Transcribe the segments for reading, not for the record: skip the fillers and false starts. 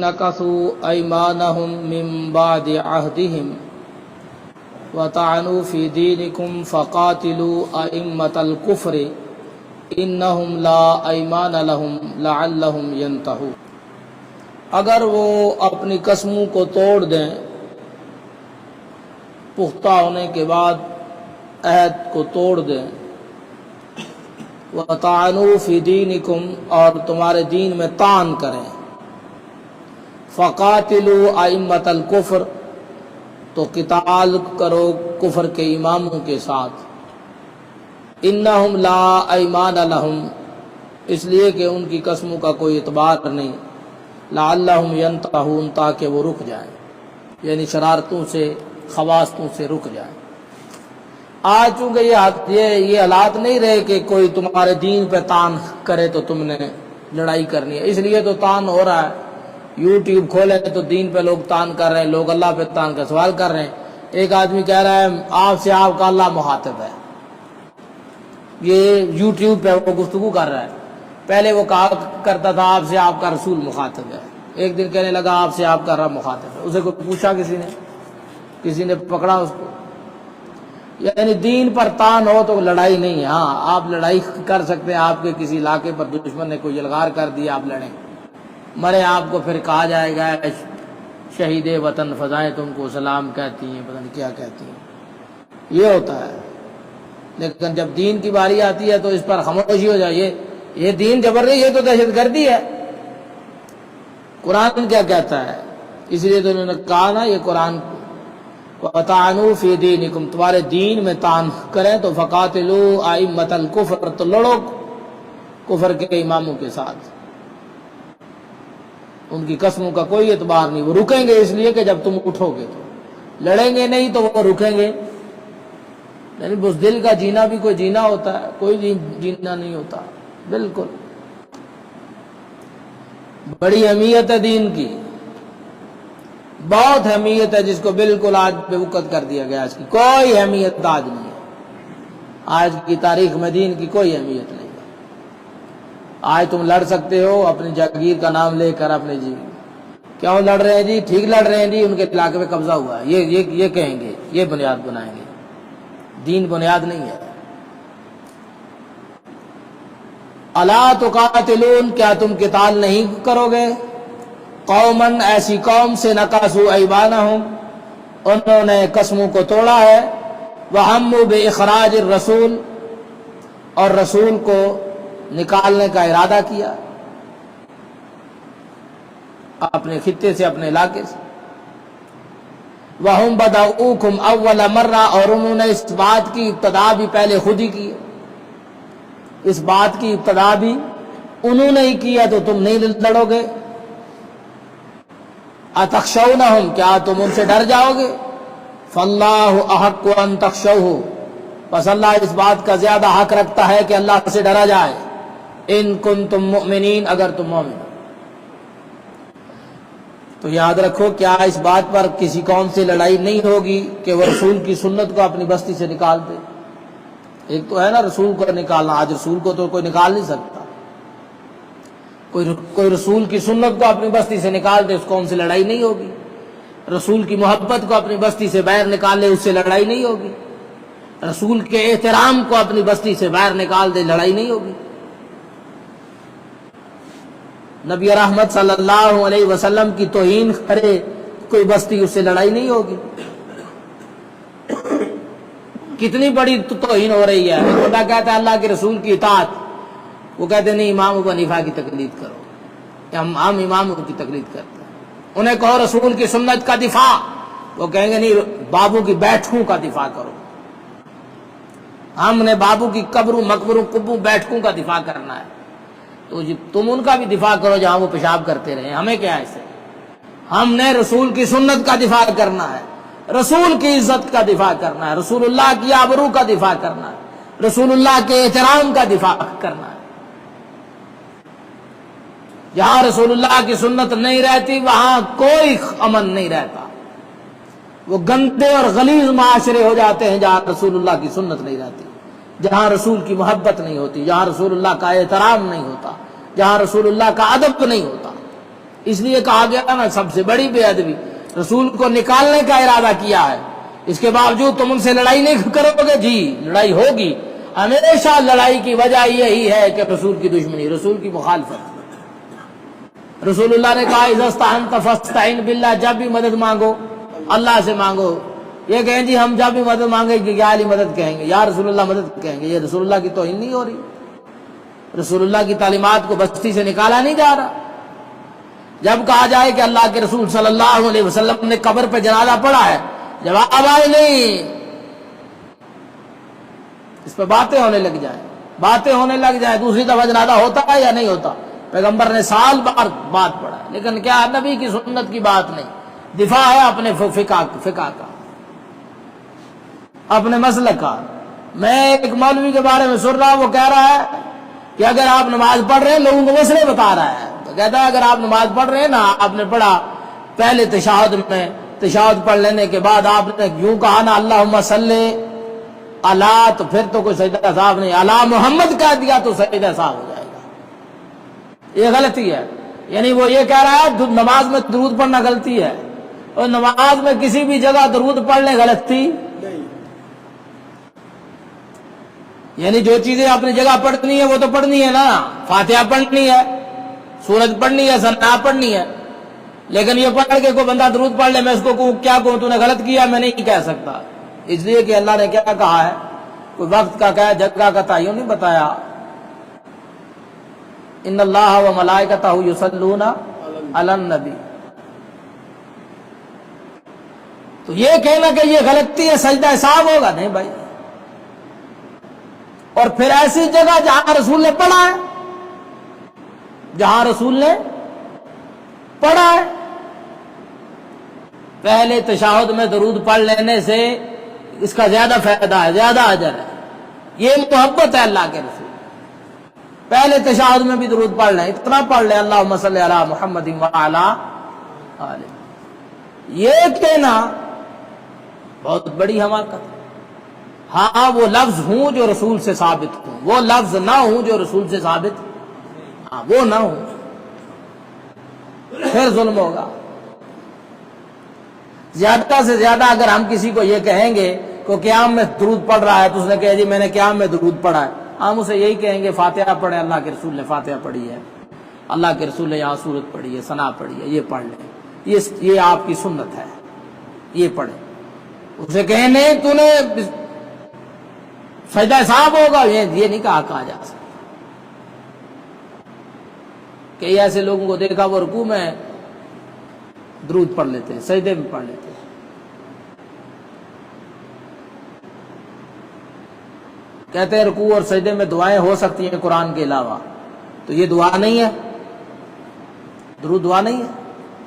نکثوا ایمانہم من بعد عہدہم وطعنوا فی دینکم فقاتلوا ائمۃ الکفر انہم لا ایمان لہم لعلہم ینتہون۔ اگر وہ اپنی قسموں کو توڑ دیں پختہ ہونے کے بعد، عہد کو توڑ دیں، وَطَعَنُوا فِي دِينِكُمْ اور تمہارے دین میں طعن کریں، فَقَاتِلُوا أَئِمَّةَ الْكُفْرِ تو قتال کرو کفر کے اماموں کے ساتھ، اِنَّهُمْ لَا أَيْمَانَ لَهُمْ اس لیے کہ ان کی قسموں کا کوئی اعتبار نہیں، لَعَلَّهُمْ يَنْتَهُونَ تاکہ وہ رک جائیں، یعنی شرارتوں سے خواستوں سے رک جائیں۔ آج چونکہ یہ حالات نہیں رہے کہ کوئی تمہارے دین پہ طعن کرے تو تم نے لڑائی کرنی ہے، اس لیے تو طعن ہو رہا ہے۔ یوٹیوب کھولے تو دین پہ لوگ طعن کر رہے ہیں، لوگ اللہ پہ طعن کا سوال کر رہے ہیں۔ ایک آدمی کہہ رہا ہے آپ سے آپ کا اللہ مخاطب ہے، یہ یوٹیوب پہ وہ گفتگو کر رہا ہے۔ پہلے وہ کہا کرتا تھا آپ سے آپ کا رسول مخاطب ہے، ایک دن کہنے لگا آپ سے آپ کا رب مخاطب ہے۔ اسے کوئی پوچھا کسی نے پکڑا اس کو؟ یعنی دین پر طعن ہو تو لڑائی نہیں ہے۔ ہاں آپ لڑائی کر سکتے ہیں، آپ کے کسی علاقے پر دشمن نے کوئی یلغار کر دیا، آپ لڑیں، مرے آپ کو پھر کہا جائے گا شہید وطن فضائیں تم کو سلام کہتی ہیں، پتہ نہیں کیا کہتی ہیں، یہ ہوتا ہے۔ لیکن جب دین کی باری آتی ہے تو اس پر خاموشی ہو جائے، یہ دین جبردستی، یہ تو دہشت گردی ہے۔ قرآن کیا کہتا ہے؟ اس لیے تو انہوں نے کہا نا یہ قرآن، وَطَعَنُوا فِي دِينِكُمْ تمہارے دین میں طعن کریں تو فَقَاتِلُوا أَئِمَّةَ الْكُفْرِ تو لڑو کفر کے اماموں کے ساتھ، ان کی قسموں کا کوئی اعتبار نہیں، وہ رکیں گے اس لیے کہ جب تم اٹھو گے تو لڑیں گے، نہیں تو وہ رکیں گے۔ یعنی اس دل کا جینا بھی کوئی جینا ہوتا ہے، کوئی جینا نہیں ہوتا۔ بالکل بڑی اہمیت ہے دین کی، بہت اہمیت ہے، جس کو بالکل آج بے وقت کر دیا گیا، اس کی کوئی اہمیت آج نہیں ہے۔ آج کی تاریخ میں دین کی کوئی اہمیت نہیں ہے۔ آج تم لڑ سکتے ہو اپنی جاگیر کا نام لے کر، اپنے جی کیوں لڑ رہے ہیں جی؟ ٹھیک لڑ رہے ہیں جی، ان کے علاقے میں قبضہ ہوا ہے، یہ کہیں گے، یہ بنیاد بنائیں گے۔ دین بنیاد نہیں ہے۔ الا تقاتلون کیا تم قتال نہیں کرو گے؟ قومن ایسی قوم سے نکثوا ایمانہم انہوں نے قسموں کو توڑا ہے، وہموا باخراج الرسول اور رسول کو نکالنے کا ارادہ کیا اپنے خطے سے، اپنے علاقے سے۔ وہم بدؤوکم اول مرہ اور انہوں نے اس بات کی ابتدا بھی پہلے خود ہی کی، اس بات کی ابتدا بھی انہوں نے ہی کیا تو تم نہیں لڑو گے؟ اتخشونہم کیا تم ان سے ڈر جاؤ گے؟ فاللہ احق ان تخشوہ بس اللہ اس بات کا زیادہ حق رکھتا ہے کہ اللہ سے ڈرا جائے، ان کنتم مؤمنین اگر تم مومن ہو۔ تو یاد رکھو کیا اس بات پر کسی قوم سے لڑائی نہیں ہوگی کہ وہ رسول کی سنت کو اپنی بستی سے نکال دے؟ ایک تو ہے نا رسول کو نکالنا، آج رسول کو تو کوئی نکال نہیں سکتا۔ کوئی رسول کی سنت کو اپنی بستی سے نکال دے، اس قوم سے لڑائی نہیں ہوگی۔ رسول کی محبت کو اپنی بستی سے باہر نکال لے، اس سے لڑائی نہیں ہوگی۔ رسول کے احترام کو اپنی بستی سے باہر نکال دے، لڑائی نہیں ہوگی۔ نبی رحمت صلی اللہ علیہ وسلم کی توہین کرے کوئی بستی، اس سے لڑائی نہیں ہوگی۔ کتنی بڑی توہین ہو رہی ہے، خدا کہتا ہے اللہ کے رسول کی اطاعت، وہ کہتے ہیں نہیں امام ابو حنیفہ کی تقلید کرو، ہم اماموں کی تقلید کرتے ہیں۔ انہیں کہو رسول کی سنت کا دفاع، وہ کہیں گے نہیں بابو کی بیٹھکوں کا دفاع کرو، ہم نے بابو کی قبروں مقبروں قبوں بیٹھکوں کا دفاع کرنا ہے۔ تو تم ان کا بھی دفاع کرو جہاں وہ پیشاب کرتے رہے، ہمیں کیا ہے اس سے؟ ہم نے رسول کی سنت کا دفاع کرنا ہے، رسول کی عزت کا دفاع کرنا ہے، رسول اللہ کی آبرو کا دفاع کرنا ہے، رسول اللہ کے احترام کا دفاع کرنا ہے۔ جہاں رسول اللہ کی سنت نہیں رہتی وہاں کوئی امن نہیں رہتا، وہ گندے اور غلیظ معاشرے ہو جاتے ہیں جہاں رسول اللہ کی سنت نہیں رہتی، جہاں رسول کی محبت نہیں ہوتی، جہاں رسول اللہ کا احترام نہیں ہوتا، جہاں رسول اللہ کا ادب نہیں ہوتا۔ اس لیے کہا گیا نا سب سے بڑی بے ادبی، رسول کو نکالنے کا ارادہ کیا ہے، اس کے باوجود تم ان سے لڑائی نہیں کرو گے، جی لڑائی ہوگی، ہمیشہ لڑائی کی وجہ یہی ہے کہ رسول کی دشمنی، رسول کی مخالفت۔ رسول اللہ نے کہا اذا استعنت فاستعن باللہ، جب بھی مدد مانگو اللہ سے مانگو۔ یہ کہیں جی ہم جب بھی مدد مانگے کہ یا علی مدد کہیں گے، یا رسول اللہ مدد کہیں گے، یہ رسول اللہ کی توہین نہیں ہو رہی؟ رسول اللہ کی تعلیمات کو بستی سے نکالا نہیں جا رہا؟ جب کہا جائے کہ اللہ کے رسول صلی اللہ علیہ وسلم نے قبر پہ جنازہ پڑھا ہے، جواب آئے نہیں، اس پہ باتیں ہونے لگ جائیں، دوسری دفعہ جنازہ ہوتا ہے یا نہیں ہوتا؟ پیغمبر نے سال بار بات پڑھا ہے، لیکن کیا نبی کی سنت کی بات نہیں، دفاع ہے اپنے فقہ کا، اپنے مسلک کا۔ میں ایک مولوی کے بارے میں سن رہا، وہ کہہ رہا ہے کہ اگر آپ نماز پڑھ رہے ہیں، لوگوں کو مسئلے بتا رہا ہے، تو کہتا ہے اگر آپ نماز پڑھ رہے ہیں نا، آپ نے پڑھا پہلے تشہد میں، تشہد پڑھ لینے کے بعد آپ نے یوں کہا نا اللہم صلی علی، تو پھر تو کوئی سجدہ صاحب نہیں، علی محمد کہہ دیا تو سجدہ صاحب ہو جائے گا۔ یہ غلطی ہے، یعنی وہ یہ کہہ رہا ہے نماز میں درود پڑھنا غلطی ہے، اور نماز میں کسی بھی جگہ درود پڑھنے غلطی، یعنی جو چیزیں اپنی جگہ پڑھنی ہے وہ تو پڑھنی ہے نا، فاتحہ پڑھنی ہے، سورت پڑھنی ہے، ثنا پڑھنی ہے، لیکن یہ پڑھ کے کوئی بندہ درود پڑھ لے، میں اس کو کیا کہوں تو نے غلط کیا، میں نہیں کہہ سکتا، اس لیے کہ اللہ نے کیا کہا ہے، کوئی وقت کا کیا جگہ کا تعین نہیں بتایا۔ ان اللہ و ملائکتہ یصلون علی النبی، تو یہ کہنا کہ یہ غلطی ہے سجدہ صاحب ہوگا نہیں بھائی، اور پھر ایسی جگہ جہاں رسول نے پڑھا ہے، پہلے تشہد میں درود پڑھ لینے سے اس کا زیادہ فائدہ ہے، زیادہ اجر ہے، یہ محبت ہے اللہ کے رسول، پہلے تشہد میں بھی درود پڑھ لیں، اتنا پڑھ لیں اللہم صلی علی محمد وعلی آلہ، یہ کہنا بہت بڑی حماقت۔ ہاں وہ لفظ ہوں جو رسول سے ثابت ہوں، وہ لفظ نہ ہوں جو رسول سے ثابت، ہاں وہ نہ ہوں، پھر ظلم ہوگا۔ زیادہ سے زیادہ اگر ہم کسی کو یہ کہیں گے کہ قیام میں درود پڑھ رہا ہے تو اس نے کہا جی میں نے قیام میں درود پڑھا ہے، ہم اسے یہی کہیں گے فاتحہ پڑھے، اللہ کے رسول نے فاتحہ پڑھی ہے، اللہ کے رسول نے یہاں سورت پڑھی ہے، ثنا پڑھی ہے، یہ پڑھ لیں، یہ آپ کی سنت ہے، یہ پڑھیں۔ اسے کہیں نہیں تو نے سجدہ صاحب ہوگا، یہ نہیں کہا جا سکتا۔ کئی ایسے لوگوں کو دیکھا وہ رکوع میں درود پڑھ لیتے ہیں، سجدے میں پڑھ لیتے ہیں، کہتے ہیں رکوع اور سجدے میں دعائیں ہو سکتی ہیں قرآن کے علاوہ، تو یہ دعا نہیں ہے، درود دعا نہیں ہے،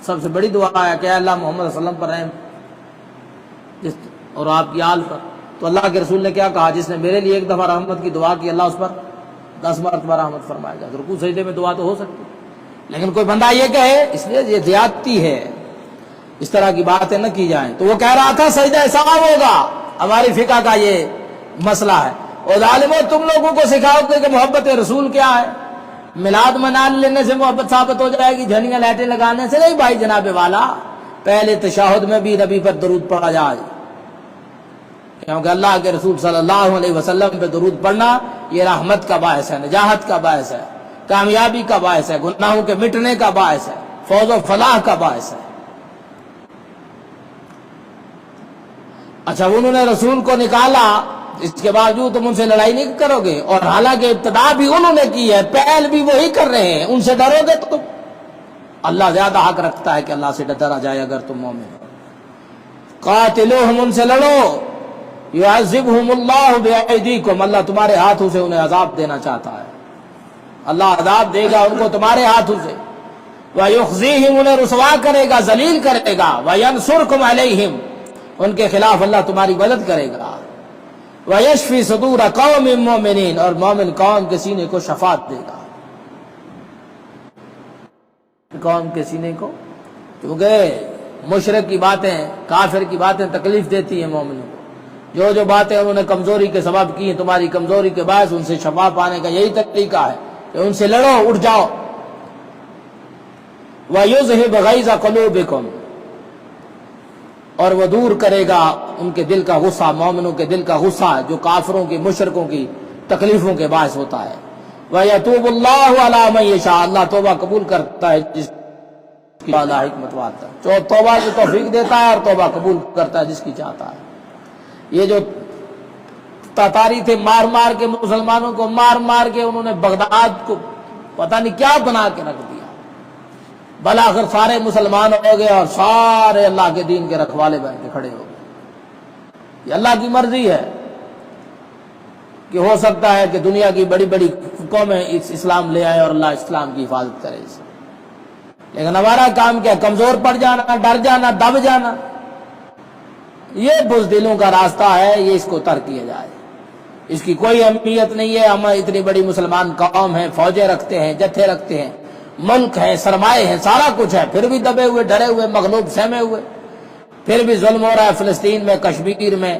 سب سے بڑی دعا ہے کہ اللہ محمد صلی اللہ علیہ وسلم پر رحم اور آپ کی آل پر، تو اللہ کے رسول نے کیا کہا، جس نے میرے لیے ایک دفعہ رحمت کی دعا کی اللہ اس پر 10 مرتبہ رحمت فرمائے گا۔ رکوع سجدے میں دعا تو ہو سکتی ہے، لیکن کوئی بندہ یہ کہے، اس لیے یہ زیادتی ہے، اس طرح کی باتیں نہ کی جائیں۔ تو وہ کہہ رہا تھا سجدہ صاحب ہوگا، ہماری فقہ کا یہ مسئلہ ہے، اور ظالموں تم لوگوں کو سکھاؤ کہ محبت رسول کیا ہے، میلاد منا لینے سے محبت ثابت ہو جائے گی، جھنڈیاں لائٹیں لگانے سے نہیں بھائی جناب والا، پہلے تشہد میں بھی نبی پر درود پڑھا جائے، کیونکہ اللہ کے رسول صلی اللہ علیہ وسلم پہ درود پڑھنا یہ رحمت کا باعث ہے، نجاحت کا باعث ہے، کامیابی کا باعث ہے، گناہوں کے مٹنے کا باعث ہے، فوز و فلاح کا باعث ہے۔ اچھا انہوں نے رسول کو نکالا، اس کے باوجود تم ان سے لڑائی نہیں کرو گے، اور حالانکہ ابتدا بھی انہوں نے کی ہے، پہل بھی وہی کر رہے ہیں، ان سے ڈرو گے تو اللہ زیادہ حق رکھتا ہے کہ اللہ سے ڈرا جائے اگر تم مومن ہو۔ قاتلوہم، ان سے لڑو، یعذبہم اللہ بأیدیکم، اللہ تمہارے ہاتھوں سے انہیں عذاب دینا چاہتا ہے، اللہ عذاب دے گا ان کو تمہارے ہاتھوں سے، وَيُخْزِيهِمْ، انہیں رسوا کرے گا، ذلیل کرے گا، وَيَنْصُرْكُمْ عَلَيْهِمْ، ان کے خلاف اللہ تمہاری مدد کرے گا، وَيَشْفِي صُدُورَ قَوْمٍ مُؤْمِنِينَ، اور مومن قوم کے سینے کو شفاعت دے گا، قوم کے سینے کو، کیونکہ مشرک کی باتیں، کافر کی باتیں تکلیف دیتی ہیں مومنوں کو، جو باتیں انہوں نے کمزوری کے سبب کی ہیں، تمہاری کمزوری کے باعث ان سے شفا پانے کا یہی طریقہ ہے کہ ان سے لڑو، اٹھ جاؤ۔ وَيُذْهِبْ غَيْظَ قُلُوبِكُمْ، اور وہ دور کرے گا ان کے دل کا غصہ، مومنوں کے دل کا غصہ جو کافروں کی مشرکوں کی تکلیفوں کے باعث ہوتا ہے۔ وَيَتُوبُ اللَّهُ عَلَىٰ مَن يَشَاءُ، اللہ توبہ قبول کرتا ہے جس کی حکمت واتا ہے، جو توبہ کی توفیق دیتا ہے اور توبہ قبول کرتا ہے جس کی چاہتا ہے۔ یہ جو تاتاری تھے مار مار کے مسلمانوں کو مار مار کے انہوں نے بغداد کو پتہ نہیں کیا بنا کے رکھ دیا، بالآخر سارے مسلمان ہو گئے اور سارے اللہ کے دین کے رکھوالے بن کے کھڑے ہو گئے۔ یہ اللہ کی مرضی ہے کہ ہو سکتا ہے کہ دنیا کی بڑی بڑی قومیں اس اسلام لے آئے اور اللہ اسلام کی حفاظت کرے اسے، لیکن ہمارا کام کیا؟ کمزور پڑ جانا، ڈر جانا، دب جانا۔ یہ بزدلوں کا راستہ ہے، یہ اس کو ترک کیا جائے، اس کی کوئی اہمیت نہیں ہے۔ ہم اتنی بڑی مسلمان قوم ہیں، فوجیں رکھتے ہیں، جتھے رکھتے ہیں، ملک ہے، سرمائے ہیں، سارا کچھ ہے، پھر بھی دبے ہوئے، ڈرے ہوئے، مغلوب سہمے ہوئے، پھر بھی ظلم ہو رہا ہے فلسطین میں، کشمیر میں،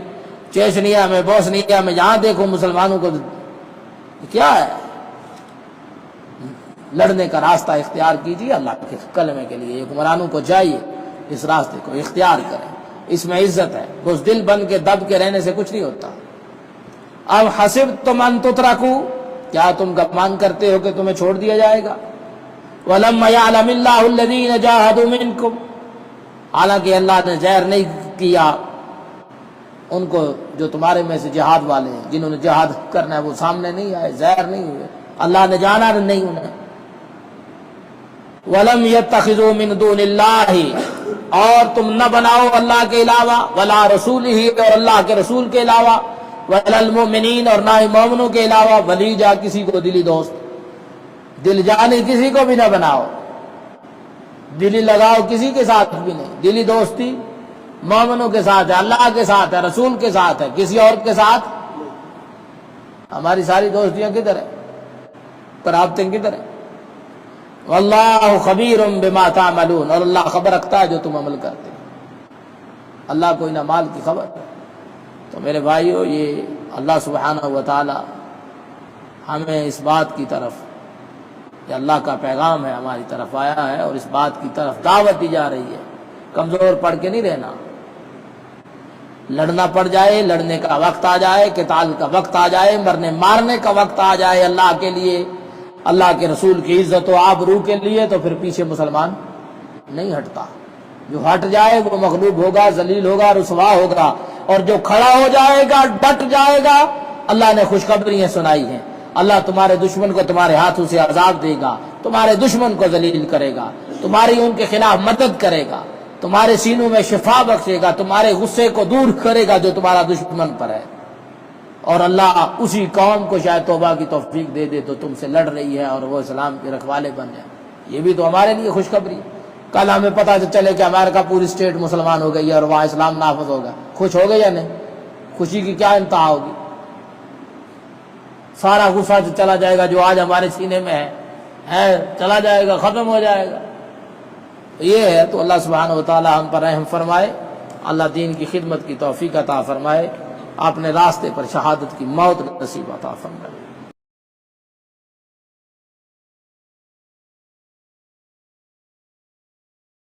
چیچنیا میں، بوسنیا میں، جہاں دیکھو مسلمانوں کو کیا ہے؟ لڑنے کا راستہ اختیار کیجیے اللہ کے کلمے کے لیے۔ حکمرانوں کو چاہیے اس راستے کو اختیار کریں، اس میں عزت ہے، بزدل بن کے دب کے رہنے سے کچھ نہیں ہوتا۔ اب حسبتم ان تترکوا، کیا تم گمان کرتے ہو کہ تمہیں چھوڑ دیا جائے گا؟ وَلَمَّ يَعْلَمِ اللَّهُ الَّذِينَ جَاهَدُوا مِنكُمْ، حالانکہ اللہ نے ظاہر نہیں کیا ان کو جو تمہارے میں سے جہاد والے ہیں، جنہوں نے جہاد کرنا ہے وہ سامنے نہیں آئے، ظاہر نہیں ہوئے، اللہ نے جانا نہیں انہیں۔ وَلَمْ يَتَّخِذُوا مِن دُونِ اللَّهِ، اور تم نہ بناؤ اللہ کے علاوہ، وَلَا رَسُولِهِ، اور اللہ کے رسول کے علاوہ، وَلَا الْمُؤْمِنِينَ، اور نہ ہی مومنوں کے علاوہ، ولیجا، کسی کو دلی دوست، دل جانی کسی کو بھی نہ بناؤ، دلی لگاؤ کسی کے ساتھ بھی نہیں۔ دلی دوستی مومنوں کے ساتھ ہے، اللہ کے ساتھ ہے، رسول کے ساتھ ہے، کسی اور کے ساتھ۔ ہماری ساری دوستیاں کدھر ہیں؟ رابطیں کدھر ہیں؟ واللہ خبیر بما تعملون، اور اللہ خبر رکھتا ہے جو تم عمل کرتے ہیں، اللہ کو نہ مال کی خبر۔ تو میرے بھائیو، یہ اللہ سبحانہ و تعالی ہمیں اس بات کی طرف، یہ اللہ کا پیغام ہے ہماری طرف آیا ہے اور اس بات کی طرف دعوت دی جا رہی ہے، کمزور پڑ کے نہیں رہنا۔ لڑنا پڑ جائے، لڑنے کا وقت آ جائے، قتال کا وقت آ جائے، مرنے مارنے کا وقت آ جائے اللہ کے لیے، اللہ کے رسول کی عزت و آبرو کے لیے، تو پھر پیچھے مسلمان نہیں ہٹتا۔ جو ہٹ جائے وہ مغلوب ہوگا، ذلیل ہوگا، رسوا ہوگا، اور جو کھڑا ہو جائے گا، ڈٹ جائے گا، اللہ نے خوشخبریاں سنائی ہیں، اللہ تمہارے دشمن کو تمہارے ہاتھوں سے عذاب دے گا، تمہارے دشمن کو ذلیل کرے گا، تمہاری ان کے خلاف مدد کرے گا، تمہارے سینوں میں شفا بخشے گا، تمہارے غصے کو دور کرے گا جو تمہارا دشمن پر ہے۔ اور اللہ اسی قوم کو شاید توبہ کی توفیق دے دے تو تم سے لڑ رہی ہے اور وہ اسلام کے رکھوالے بن جائیں۔ یہ بھی تو ہمارے لیے خوشخبری۔ کل ہمیں پتہ چلے کہ امریکہ پوری اسٹیٹ مسلمان ہو گئی ہے اور وہاں اسلام نافذ ہوگا، خوش ہو گئے یا نہیں؟ خوشی کی کیا انتہا ہوگی؟ سارا غصہ چلا جائے گا جو آج ہمارے سینے میں ہے چلا جائے گا، ختم ہو جائے گا۔ یہ ہے تو اللہ سبحانہ و تعالی ہم پر رحم فرمائے، اللہ دین کی خدمت کی توفیق عطا فرمائے، اپنے راستے پر شہادت کی موت نصیب عطا فرمائے۔